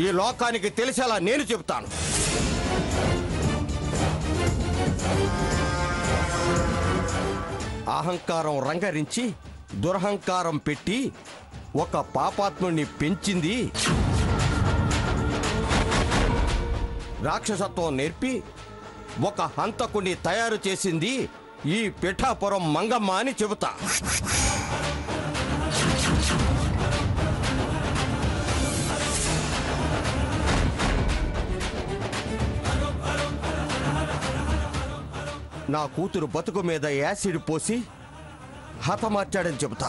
ఈ లోకానికి తెలిసేలా నేను చెబుతాను. అహంకారం రంగరించి దురహంకారం పెట్టి ఒక పాపాత్ముడిని పెంచింది, రాక్షసత్వం నేర్పి ఒక హంతకుడిని తయారు చేసింది ఈ పిఠాపురం మంగమ్మ అని చెబుతా. నా కూతురు బతుకు మీద యాసిడ్ పోసి హతమార్చాడని చెబుతా.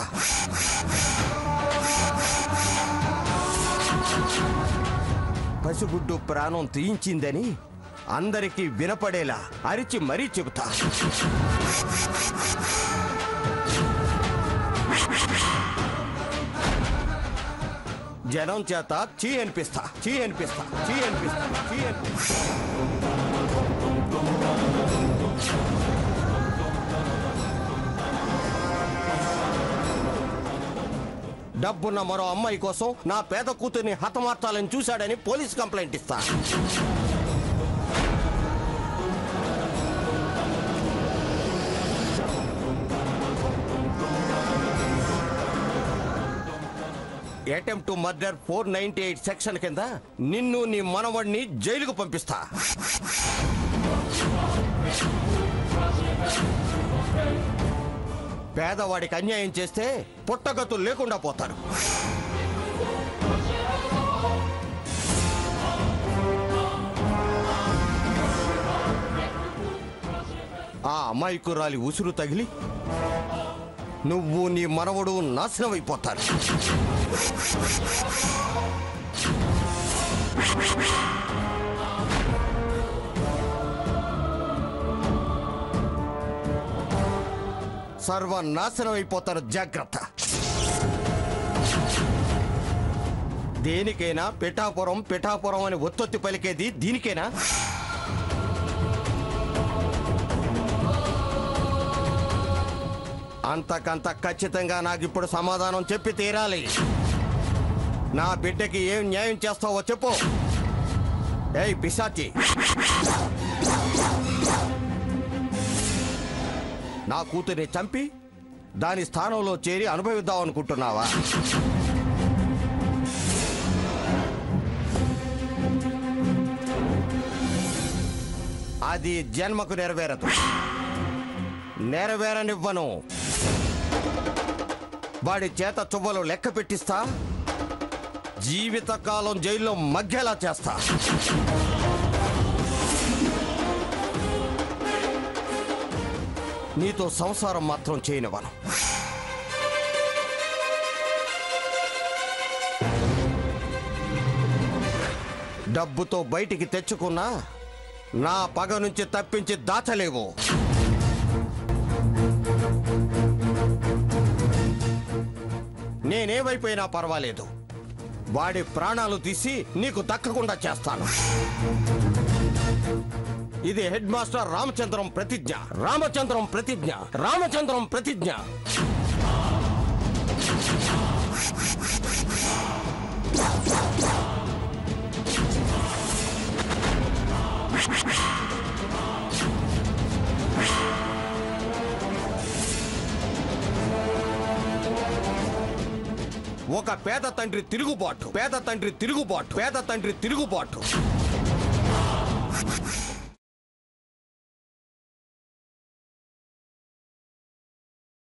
పసిగుడ్డు ప్రాణం తీయించిందని అందరికీ వినపడేలా అరిచి మరీ చెబుతా. జనం చేత చీ అనిపిస్తా, చీ అనిపిస్తా, చీ అనిపిస్తా, చీ అనిపిస్తా. డబ్బున్న మరో అమ్మాయి కోసం నా పేద కూతుర్ని హతమార్చాలని చూశాడని పోలీస్ కంప్లైంట్ ఇస్తా. అటెంప్ట్ టు మర్డర్ 498 సెక్షన్ కింద నిన్ను నీ మనవడిని జైలుకు పంపిస్తా. పేదవాడికి అన్యాయం చేస్తే పుట్టగతులు లేకుండా పోతారు. ఆ అమాయకురాలి ఉసురు తగిలి నువ్వు నీ మనవడు నాశనం అయిపోతారు. సర్వనాశనం అయిపోతారు. జాగ్రత్త. దేనికైనా పిఠాపురం పిఠాపురం అని ఒత్తొత్తి పలికేది దీనికేనా? అంతకంత ఖచ్చితంగా నాకు ఇప్పుడు సమాధానం చెప్పి తీరాలి. నా బిడ్డకి ఏం న్యాయం చేస్తావో చెప్పు. ఏయ్ పిశాచి, నా కూతుర్ని చంపి దాని స్థానంలో చేరి అనుభవిద్దాం అనుకుంటున్నావా? అది జన్మకు నెరవేరదు. నెరవేరనివ్వను. వాడి చేత చువ్వలు లెక్క పెట్టిస్తా, జీవితకాలం జైల్లో మగ్గేలా చేస్తా. నీతో సంసారం మాత్రం చేయనివ్వను. డబ్బుతో బయటికి తెచ్చుకున్నా నా పగ నుంచి తప్పించి దాచలేవు. నేనేమైపోయినా పర్వాలేదు, వాడి ప్రాణాలు తీసి నీకు దక్కకుండా చేస్తాను. ఇది హెడ్ మాస్టర్ రామచంద్రం ప్రతిజ్ఞ. రామచంద్రం ప్రతిజ్ఞ. రామచంద్రం ప్రతిజ్ఞ. ఒక పేద తండ్రి తిరుగుబాటు, పేద తండ్రి తిరుగుబాటు, పేద తండ్రి తిరుగుబాటు.